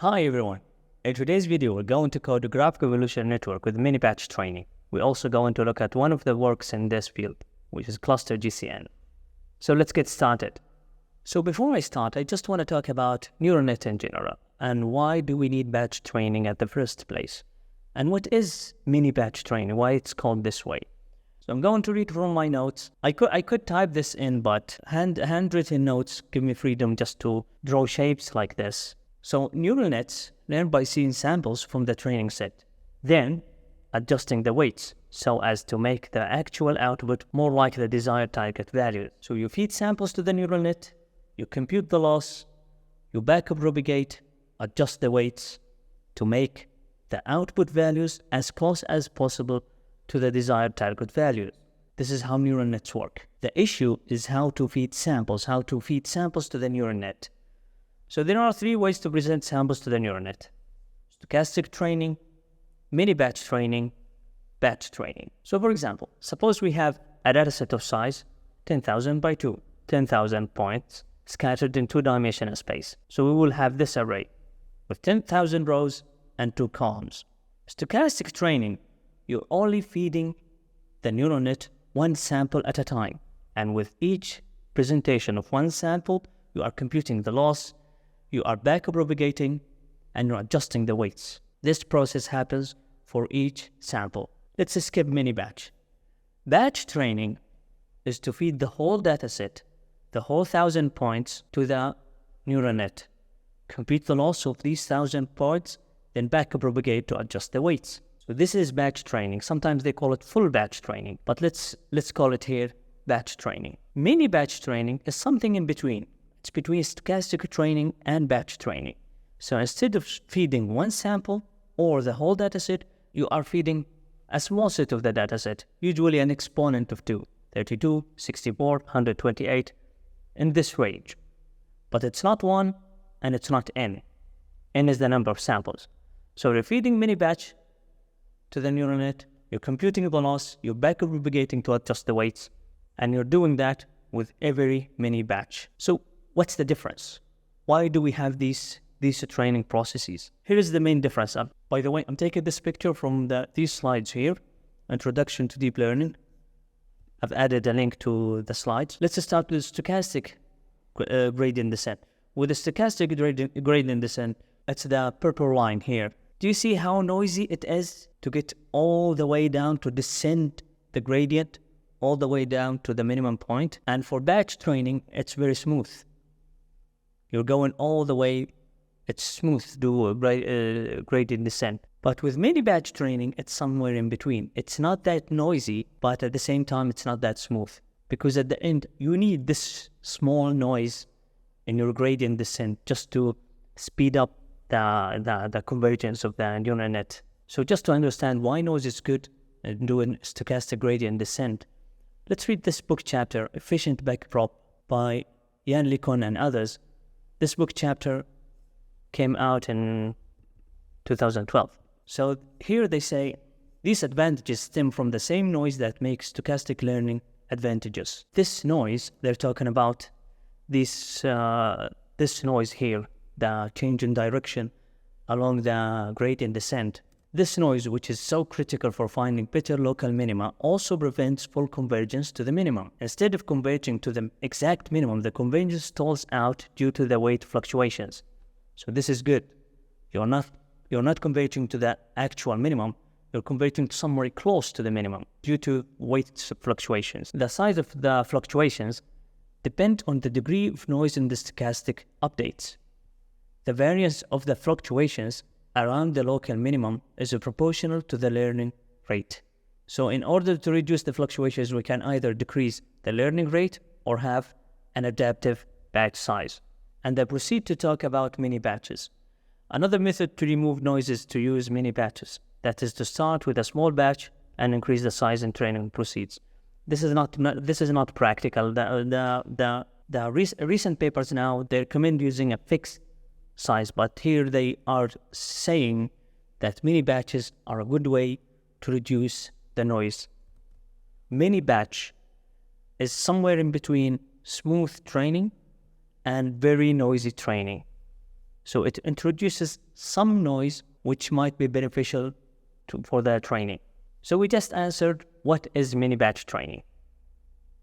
Hi everyone. In today's video, we're going to code a graph convolutional network with mini batch training. We're also going to look at one of the works in this field, which is Cluster-GCN. So let's get started. So before I start, I just want to talk about neural net in general and why do we need batch training at the first place? And what is mini batch training? Why it's called this way? So I'm going to read from my notes. I could type this in, but handwritten notes give me freedom just to draw shapes like this. So neural nets learn by seeing samples from the training set, then adjusting the weights so as to make the actual output more like the desired target value. So you feed samples to the neural net, you compute the loss, you backpropagate, adjust the weights to make the output values as close as possible to the desired target value. This is how neural nets work. The issue is how to feed samples to the neural net. So there are three ways to present samples to the neural net: stochastic training, mini-batch training, batch training. So for example, suppose we have a dataset of size 10,000 by 2, 10,000 points scattered in two-dimensional space. So we will have this array with 10,000 rows and 2 columns. Stochastic training, you're only feeding the neural net one sample at a time. And with each presentation of one sample, you are computing the loss, you are backpropagating, and you're adjusting the weights. This process happens for each sample. Let's skip mini-batch. Batch training is to feed the whole dataset, the whole 1,000 points, to the neural net. Compute the loss of these 1,000 points, then backpropagate to adjust the weights. So this is batch training. Sometimes they call it full batch training, but let's call it here batch training. Mini batch training is something in between. It's between stochastic training and batch training. So instead of feeding one sample or the whole dataset, you are feeding a small set of the dataset, usually an exponent of 2, 32, 64, 128, in this range. But it's not 1 and it's not n. N is the number of samples. So you're feeding mini batch to the neural net, you're computing the loss, you're backpropagating to adjust the weights, and you're doing that with every mini batch. So what's the difference? Why do we have these training processes? Here is the main difference. By the way, I'm taking this picture from these slides here, Introduction to Deep Learning. I've added a link to the slides. Let's start with stochastic gradient descent. With the stochastic gradient descent, it's the purple line here. Do you see how noisy it is to get all the way down to descend the gradient all the way down to the minimum point? And for batch training, it's very smooth. You're going all the way, it's smooth to do a gradient descent. But with mini batch training, it's somewhere in between. It's not that noisy, but at the same time, it's not that smooth. Because at the end, you need this small noise in your gradient descent just to speed up the convergence of the neural net. So just to understand why noise is good in doing stochastic gradient descent, let's read this book chapter, Efficient Backprop, by Jan LeCun and others. This book chapter came out in 2012. So here they say, these advantages stem from the same noise that makes stochastic learning advantageous. This noise, they're talking about this noise here, the change in direction along the gradient descent. This noise, which is so critical for finding better local minima, also prevents full convergence to the minimum. Instead of converging to the exact minimum, the convergence stalls out due to the weight fluctuations. So this is good. You're not converging to the actual minimum, you're converging to somewhere close to the minimum due to weight fluctuations. The size of the fluctuations depend on the degree of noise in the stochastic updates. The variance of the fluctuations around the local minimum is proportional to the learning rate. So in order to reduce the fluctuations, we can either decrease the learning rate or have an adaptive batch size. And I proceed to talk about mini batches. Another method to remove noise is to use mini batches. That is to start with a small batch and increase the size in training proceeds. This is not practical. The recent papers now, they recommend using a fixed size, but here they are saying that mini batches are a good way to reduce the noise. Mini batch is somewhere in between smooth training and very noisy training. So it introduces some noise which might be beneficial for their training. So we just answered what is mini-batch training.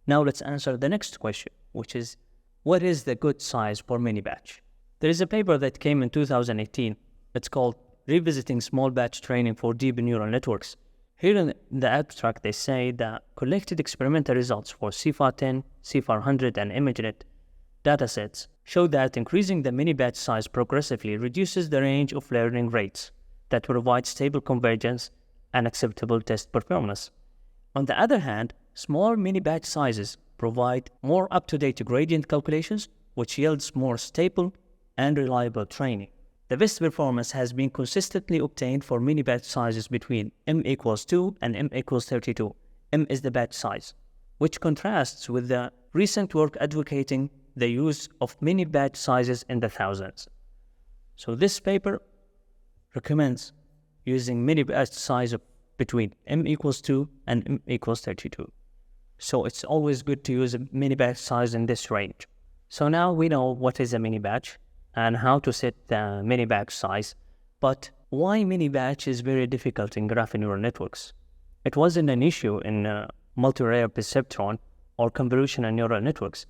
Now let's answer the next question, which is what is the good size for mini-batch? There is a paper that came in 2018. It's called Revisiting Small Batch Training for Deep Neural Networks. Here in the abstract, they say that collected experimental results for CIFAR-10, CIFAR-100, and ImageNet datasets show that increasing the mini-batch size progressively reduces the range of learning rates that provide stable convergence and acceptable test performance. On the other hand, small mini-batch sizes provide more up-to-date gradient calculations, which yields more stable and reliable training. The best performance has been consistently obtained for mini-batch sizes between m equals 2 and m equals 32. M is the batch size, which contrasts with the recent work advocating the use of mini-batch sizes in the thousands. So this paper recommends using mini-batch size of between m equals 2 and m equals 32. So it's always good to use a mini-batch size in this range. So now we know what is a mini-batch and how to set the mini-batch size. But why mini-batch is very difficult in graphneeural networks? It wasn't an issue in multi-layer perceptron or convolutional neural networks.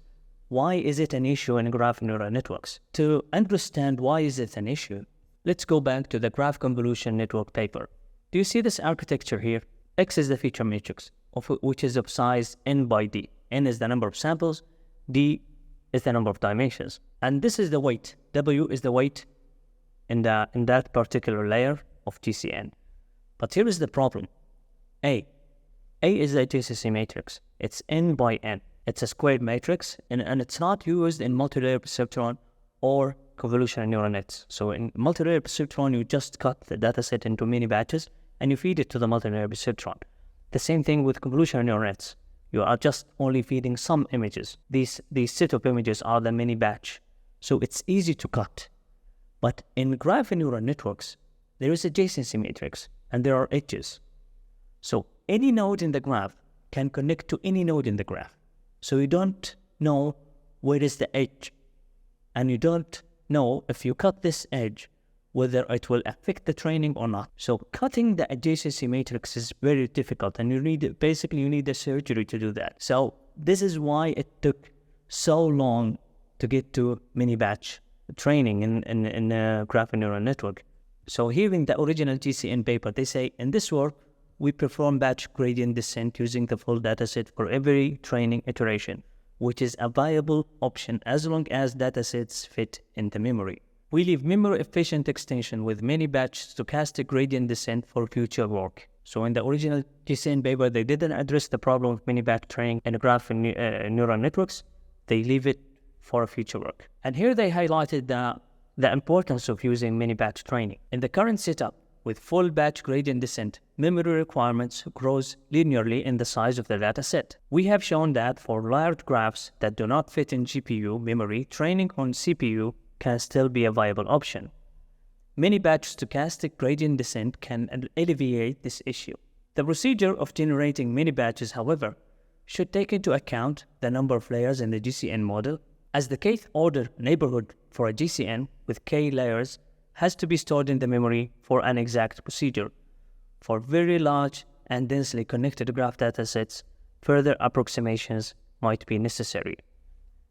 Why is it an issue in graphneeural networks? To understand why is it an issue, let's go back to the graph convolution network paper. Do you see this architecture here? X is the feature matrix, which is of size n by d. N is the number of samples, d is the number of dimensions. And this is the weight. W is the weight in that particular layer of GCN. But here is the problem. A is the adjacency matrix. It's n by n. It's a squared matrix, and it's not used in multi-layer perceptron or convolutional neural nets. So in multi-layer perceptron, you just cut the dataset into mini batches and you feed it to the multi-layer perceptron. The same thing with convolutional neural nets. You are just only feeding some images. These set of images are the mini batch. So it's easy to cut. But in graph neural networks, there is adjacency matrix and there are edges. So any node in the graph can connect to any node in the graph. So you don't know where is the edge. And you don't know if you cut this edge, whether it will affect the training or not. So cutting the adjacency matrix is very difficult, and you need a surgery to do that. So this is why it took so long to get to mini batch training in a graph neural network. So here in the original GCN paper, they say in this work, we perform batch gradient descent using the full dataset for every training iteration, which is a viable option as long as datasets fit in the memory. We leave memory-efficient extension with mini-batch stochastic gradient descent for future work. So in the original GCN paper, they didn't address the problem of mini-batch training in graph neural networks. They leave it for future work. And here they highlighted the importance of using mini-batch training. In the current setup, with full batch gradient descent, memory requirements grows linearly in the size of the data set. We have shown that for large graphs that do not fit in GPU memory, training on CPU can still be a viable option. Mini-batch stochastic gradient descent can alleviate this issue. The procedure of generating mini-batches, however, should take into account the number of layers in the GCN model, as the kth order neighborhood for a GCN with k layers has to be stored in the memory for an exact procedure. For very large and densely connected graph datasets, further approximations might be necessary.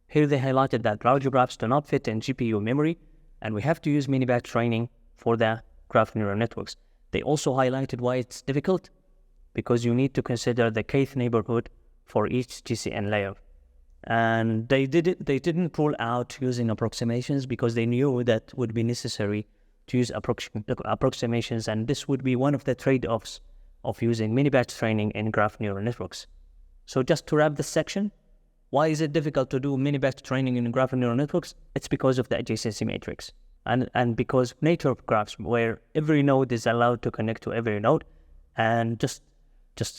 Here they highlighted that larger graphs do not fit in GPU memory, and we have to use mini-batch training for the graph neural networks. They also highlighted why it's difficult, because you need to consider the kth neighborhood for each GCN layer. And they didn't rule out using approximations because they knew that would be necessary to use approximations, and this would be one of the trade-offs of using mini-batch training in graph neural networks. So just to wrap this section, why is it difficult to do mini-batch training in graph neural networks? It's because of the adjacency matrix and because nature of graphs where every node is allowed to connect to every node, and just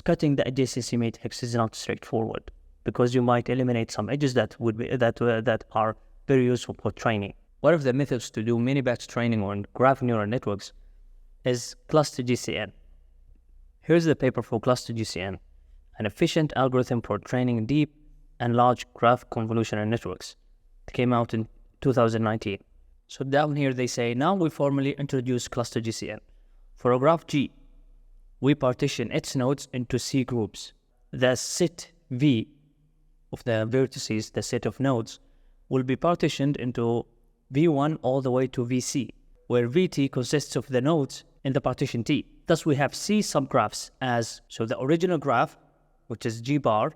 cutting the adjacency matrix is not straightforward because you might eliminate some edges that are very useful for training. One of the methods to do mini-batch training on graph neural networks is Cluster-GCN. Here's the paper for Cluster-GCN, an efficient algorithm for training deep and large graph convolutional networks. It came out in 2019. So down here they say, now we formally introduce Cluster-GCN. For a graph G, we partition its nodes into C groups. The set V of the vertices, the set of nodes, will be partitioned into V1 all the way to Vc, where Vt consists of the nodes in the partition T. Thus we have C subgraphs as, so the original graph, which is G bar,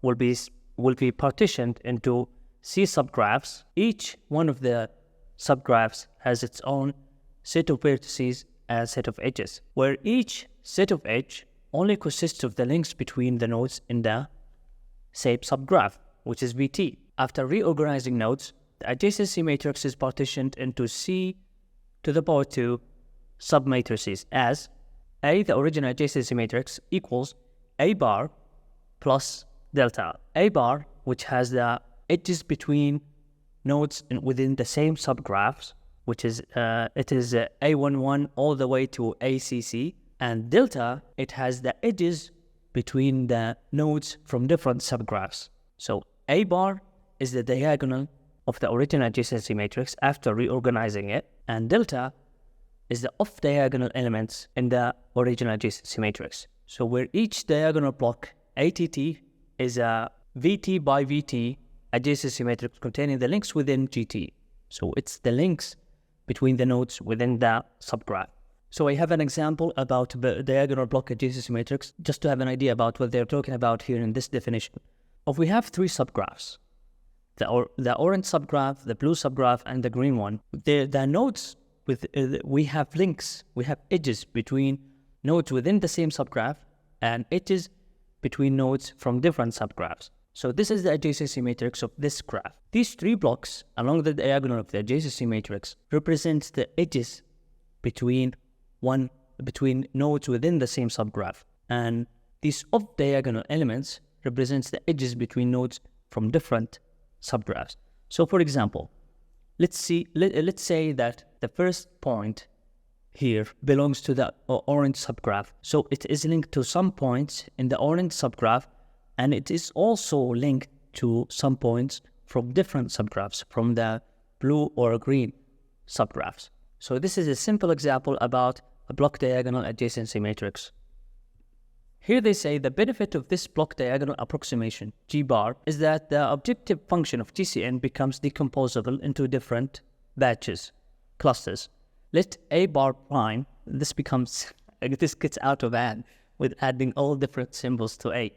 will be partitioned into C subgraphs. Each one of the subgraphs has its own set of vertices and set of edges, where each set of edge only consists of the links between the nodes in the same subgraph, which is Vt. After reorganizing nodes, the adjacency matrix is partitioned into C to the power 2 submatrices as A, the original adjacency matrix, equals A bar plus delta. A bar, which has the edges between nodes within the same subgraphs, which is A11 all the way to ACC, and delta, it has the edges between the nodes from different subgraphs. So A bar is the diagonal of the original adjacency matrix after reorganizing it, and delta is the off-diagonal elements in the original adjacency matrix. So where each diagonal block, ATT, is a VT by VT adjacency matrix containing the links within GT. So it's the links between the nodes within the subgraph. So I have an example about the diagonal block adjacency matrix, just to have an idea about what they're talking about here in this definition. If we have three subgraphs, the orange subgraph, the blue subgraph, and the green one, the nodes, we have links, we have edges between nodes within the same subgraph and edges between nodes from different subgraphs. So this is the adjacency matrix of this graph. These three blocks along the diagonal of the adjacency matrix represents the edges between nodes within the same subgraph, and these off-diagonal elements represents the edges between nodes from different subgraphs. So for example, let's say that the first point here belongs to the orange subgraph. So it is linked to some points in the orange subgraph, and it is also linked to some points from different subgraphs, from the blue or green subgraphs. So this is a simple example about a block diagonal adjacency matrix. Here they say the benefit of this block diagonal approximation, G bar, is that the objective function of GCN becomes decomposable into different batches, clusters. Let A bar prime, this gets out of hand with adding all different symbols to A.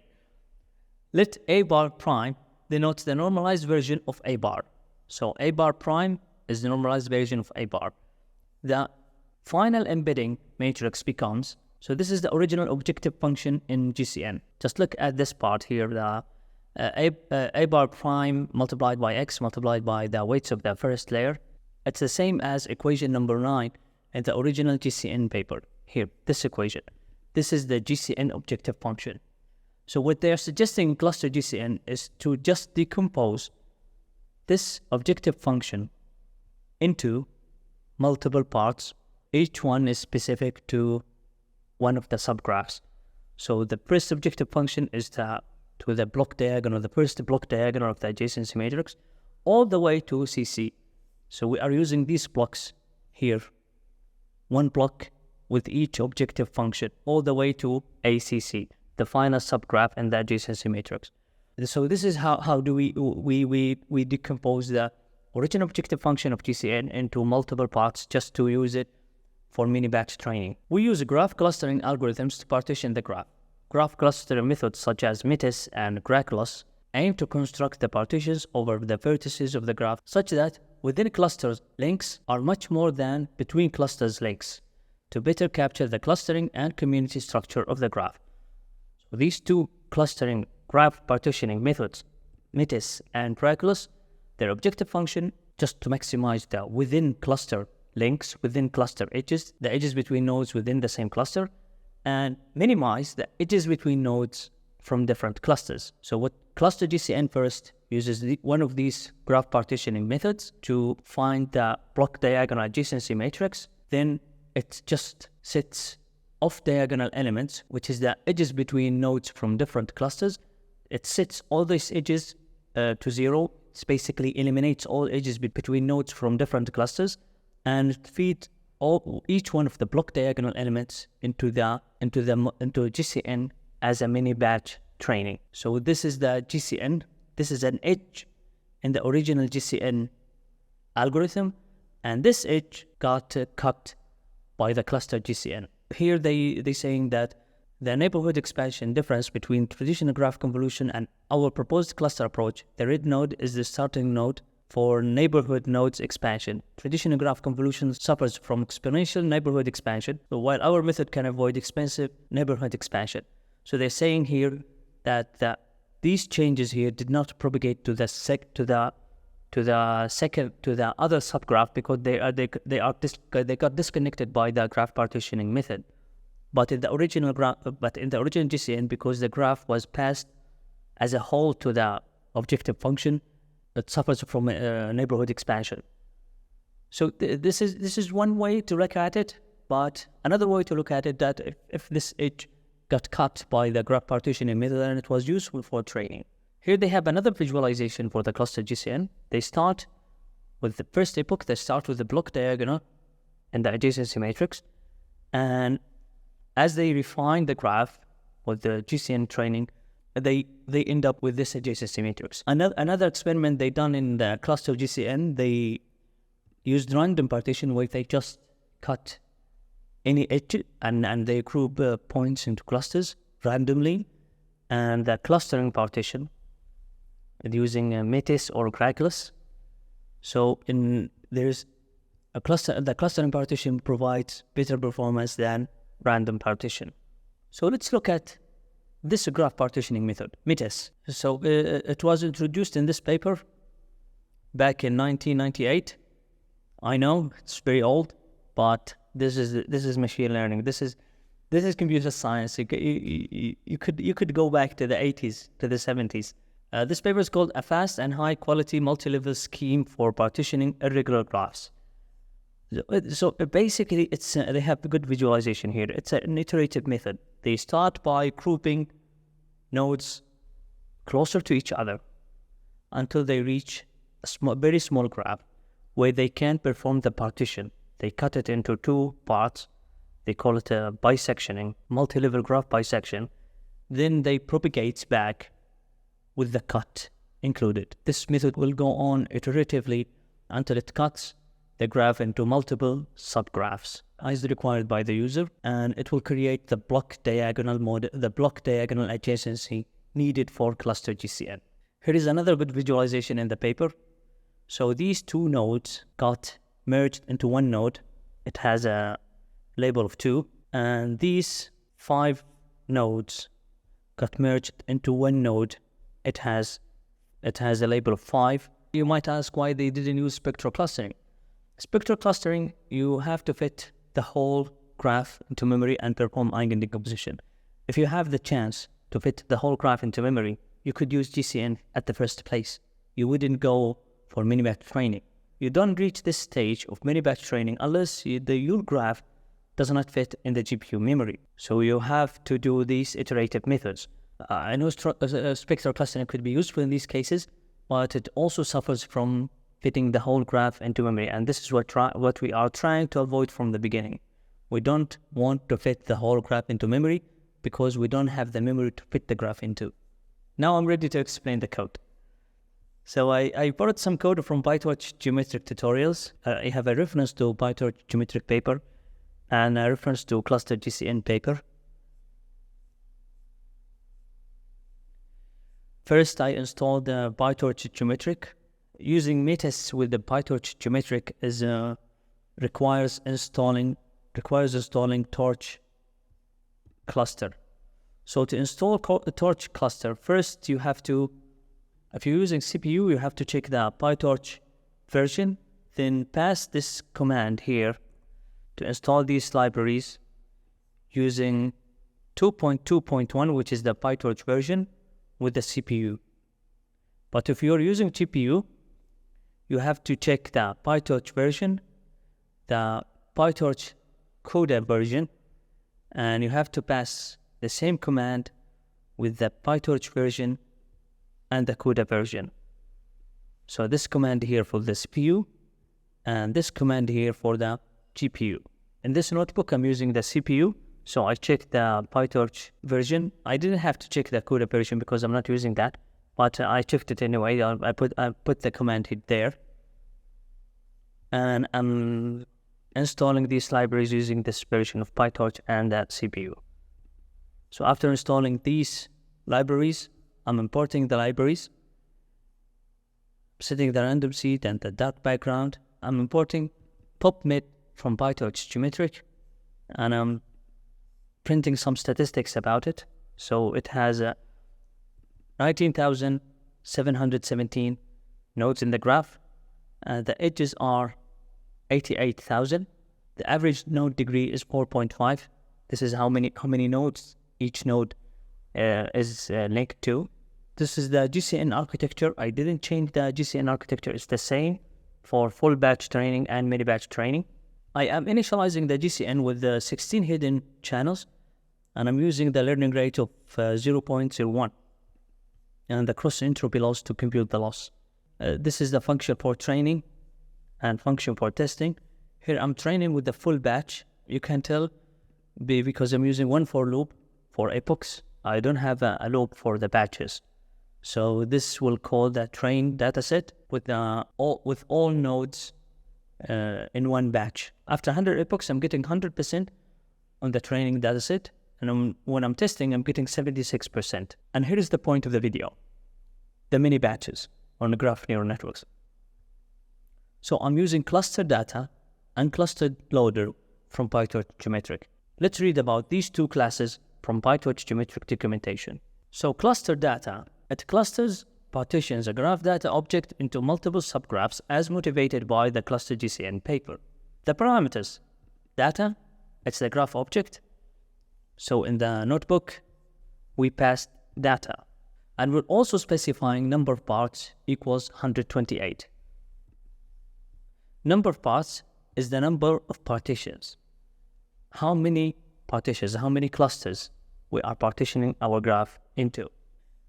Let A bar prime denotes the normalized version of A bar. So A bar prime is the normalized version of A bar. The final embedding matrix becomes, so this is the original objective function in GCN. Just look at this part here, the A bar prime multiplied by X multiplied by the weights of the first layer. It's the same as equation number 9 in the original GCN paper. Here, this equation. This is the GCN objective function. So what they are suggesting in Cluster-GCN is to just decompose this objective function into multiple parts. Each one is specific to one of the subgraphs. So the first objective function is to the block diagonal, the first block diagonal of the adjacency matrix, all the way to CC. So we are using these blocks here, one block with each objective function, all the way to ACC, the final subgraph in the adjacency matrix. So this is how do we decompose the original objective function of GCN into multiple parts just to use it for mini-batch training. We use graph clustering algorithms to partition the graph. Graph clustering methods such as Metis and graphclus aim to construct the partitions over the vertices of the graph such that within clusters, links are much more than between clusters links to better capture the clustering and community structure of the graph. So these two clustering graph partitioning methods, Metis and graphclus, their objective function just to maximize the within cluster links, within cluster edges, the edges between nodes within the same cluster, and minimize the edges between nodes from different clusters. So what Cluster-GCN first uses one of these graph partitioning methods to find the block diagonal adjacency matrix. Then it just sets off diagonal elements, which is the edges between nodes from different clusters. It sets all these edges to 0 It basically eliminates all edges between nodes from different clusters and feeds each one of the block diagonal elements into GCN as a mini batch training. So this is the GCN. This is an edge in the original GCN algorithm, and this edge got cut by the Cluster-GCN. Here they saying that the neighborhood expansion difference between traditional graph convolution and our proposed cluster approach, the red node is the starting node for neighborhood nodes expansion. Traditional graph convolution suffers from exponential neighborhood expansion, while our method can avoid expensive neighborhood expansion. So they're saying here that these changes here did not propagate to the other subgraph because they got disconnected by the graph partitioning method. But in the original GCN, because the graph was passed as a whole to the objective function, it suffers from neighborhood expansion. So this is one way to look at it. But another way to look at it, that if this edge got cut by the graph partitioning method, then it was useful for training. Here they have another visualization for the Cluster-GCN. They start with the first epoch. They start with the block diagonal and the adjacency matrix, and as they refine the graph with the GCN training, they end up with this adjacency matrix. Another experiment they done in the Cluster-GCN, they used random partition where they just cut any edge and they group points into clusters randomly, and the clustering partition using Metis or calculus. So there's a cluster. The clustering partition provides better performance than random partition. So let's look at this graph partitioning method, Metis. So it was introduced in this paper back in 1998. I know it's very old, but this is machine learning. This is computer science. You could go back to the 80s, to the 70s. This paper is called "A Fast and High Quality Multi-Level Scheme for Partitioning Irregular Graphs." So basically, they have a good visualization here. It's an iterative method. They start by grouping nodes closer to each other until they reach a very small graph where they can perform the partition. They cut it into two parts. They call it a bisectioning, multi-level graph bisection. Then they propagate back with the cut included. This method will go on iteratively until it cuts the graph into multiple subgraphs as required by the user, and it will create the block diagonal adjacency needed for Cluster-GCN. Here is another good visualization in the paper. So these two nodes got merged into one node. It has a label of 2, and these 5 nodes got merged into one node. It has a label of 5. You might ask why they didn't use spectral clustering. Spectral clustering, you have to fit the whole graph into memory and perform eigendecomposition. If you have the chance to fit the whole graph into memory, you could use GCN at the first place. You wouldn't go for mini-batch training. You don't reach this stage of mini-batch training unless your graph does not fit in the GPU memory. So you have to do these iterative methods. I know spectral clustering could be useful in these cases, but it also suffers from fitting the whole graph into memory, and this is what we are trying to avoid from the beginning. We don't want to fit the whole graph into memory because we don't have the memory to fit the graph into. Now I'm ready to explain the code. So I borrowed some code from pytorch-geometric tutorials. I have a reference to pytorch-geometric paper and a reference to Cluster-GCN paper. First, I installed the pytorch-geometric. Using Metis with the pytorch-geometric requires installing torch cluster. So to install the torch cluster, first you have to, if you're using CPU, you have to check the PyTorch version, then pass this command here to install these libraries using 2.2.1, which is the PyTorch version, with the CPU. But if you're using GPU, you have to check the PyTorch version, the PyTorch CUDA version, and you have to pass the same command with the PyTorch version and the CUDA version. So this command here for the CPU, and this command here for the GPU. In this notebook, I'm using the CPU, so I checked the PyTorch version. I didn't have to check the CUDA version because I'm not using that, but I checked it anyway. I put the command hit there, and I'm installing these libraries using this version of PyTorch and that CPU. So after installing these libraries, I'm importing the libraries, setting the random seed and the dark background. I'm importing PubMed from pytorch-geometric, and I'm printing some statistics about it. So it has 19,717 nodes in the graph, and the edges are 88,000. The average node degree is 4.5. This is how many nodes each node is linked to. This is the GCN architecture. I didn't change the GCN architecture. It's the same for full batch training and mini batch training. I am initializing the GCN with the 16 hidden channels, and I'm using the learning rate of 0.01 and the cross entropy loss to compute the loss. This is the function for training and function for testing. Here I'm training with the full batch. You can tell because I'm using one for loop for epochs. I don't have a loop for the batches. So this will call the train dataset with all nodes in one batch. After 100 epochs, I'm getting 100% on the training dataset, and when I'm testing, I'm getting 76%. And here is the point of the video: the mini batches on the graph neural networks. So I'm using ClusterData and ClusterLoader from pytorch-geometric. Let's read about these two classes from pytorch-geometric documentation. So ClusterData, it clusters partitions a graph data object into multiple subgraphs as motivated by the Cluster-GCN paper. The parameters: data, it's the graph object. So in the notebook, we passed data. And we're also specifying number of parts equals 128. Number of parts is the number of partitions. How many partitions, how many clusters we are partitioning our graph into.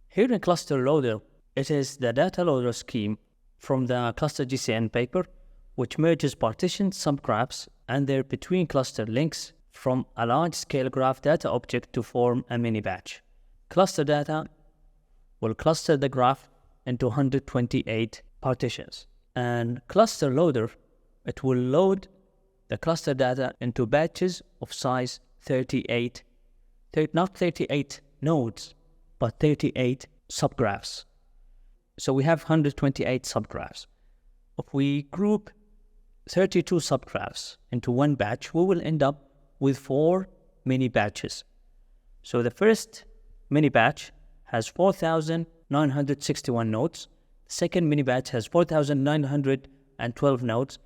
Here in ClusterLoader, it is the data loader scheme from the Cluster-GCN paper, which merges partitioned subgraphs and their between cluster links from a large-scale graph data object to form a mini batch. ClusterData will cluster the graph into 128 partitions. And ClusterLoader, it will load the cluster data into batches of size 38, not 38 nodes, but 38 subgraphs. So we have 128 subgraphs. If we group 32 subgraphs into one batch, we will end up with 4 mini batches. So the first mini batch has 4,961 nodes. The second mini batch has 4,912 nodes.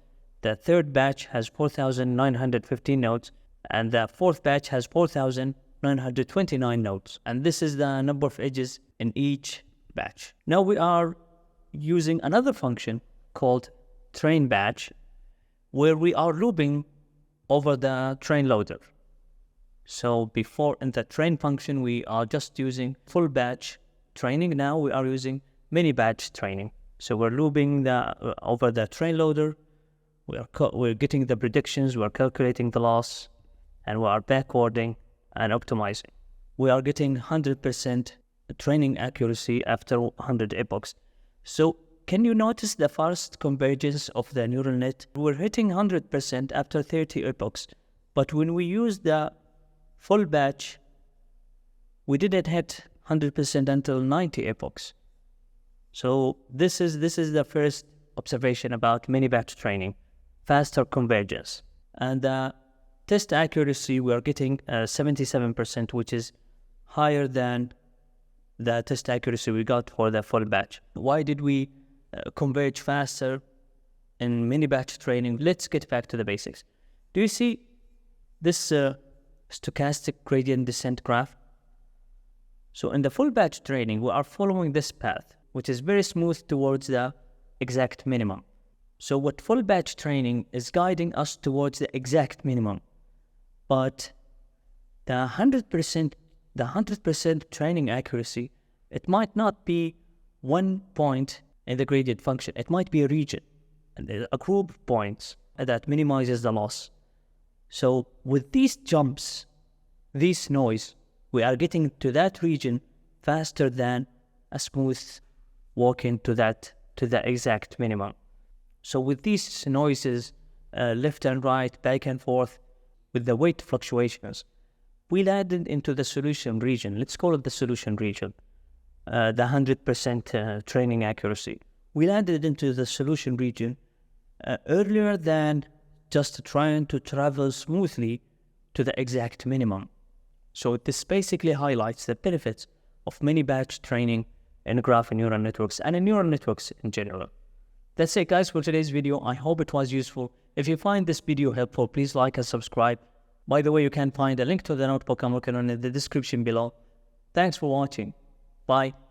The third batch has 4,915 nodes. And the fourth batch has 4,929 nodes. And this is the number of edges in each batch. Now we are using another function called train batch, where we are looping over the train loader. So before in the train function, we are just using full batch training. Now we are using mini batch training. So we're looping over the train loader. We're getting the predictions. We're calculating the loss, and we are backwarding and optimizing. We are getting 100% training accuracy after 100 epochs. So can you notice the fast convergence of the neural net? We're hitting 100% after 30 epochs, but when we use the full batch, we didn't hit 100% until 90 epochs. So this is the first observation about mini batch training, faster convergence. And the test accuracy, we are getting 77%, which is higher than the test accuracy we got for the full batch. Why did we converge faster in mini batch training? Let's get back to the basics. Do you see this stochastic gradient descent graph? So in the full batch training, we are following this path, which is very smooth towards the exact minimum. So what full batch training is guiding us towards the exact minimum. But the 100% training accuracy, it might not be 1 point in the gradient function. It might be a region, and there's a group of points that minimizes the loss. So with these jumps, this noise, we are getting to that region faster than a smooth walking to the exact minimum. So with these noises, left and right, back and forth, with the weight fluctuations, we landed into the solution region. Let's call it the solution region, the 100% training accuracy. We landed into the solution region earlier than just trying to travel smoothly to the exact minimum. So this basically highlights the benefits of mini batch training in graph and neural networks and in neural networks in general. That's it, guys, for today's video. I hope it was useful. If you find this video helpful, please like and subscribe. By the way, you can find a link to the notebook I'm working on in the description below. Thanks for watching. Bye.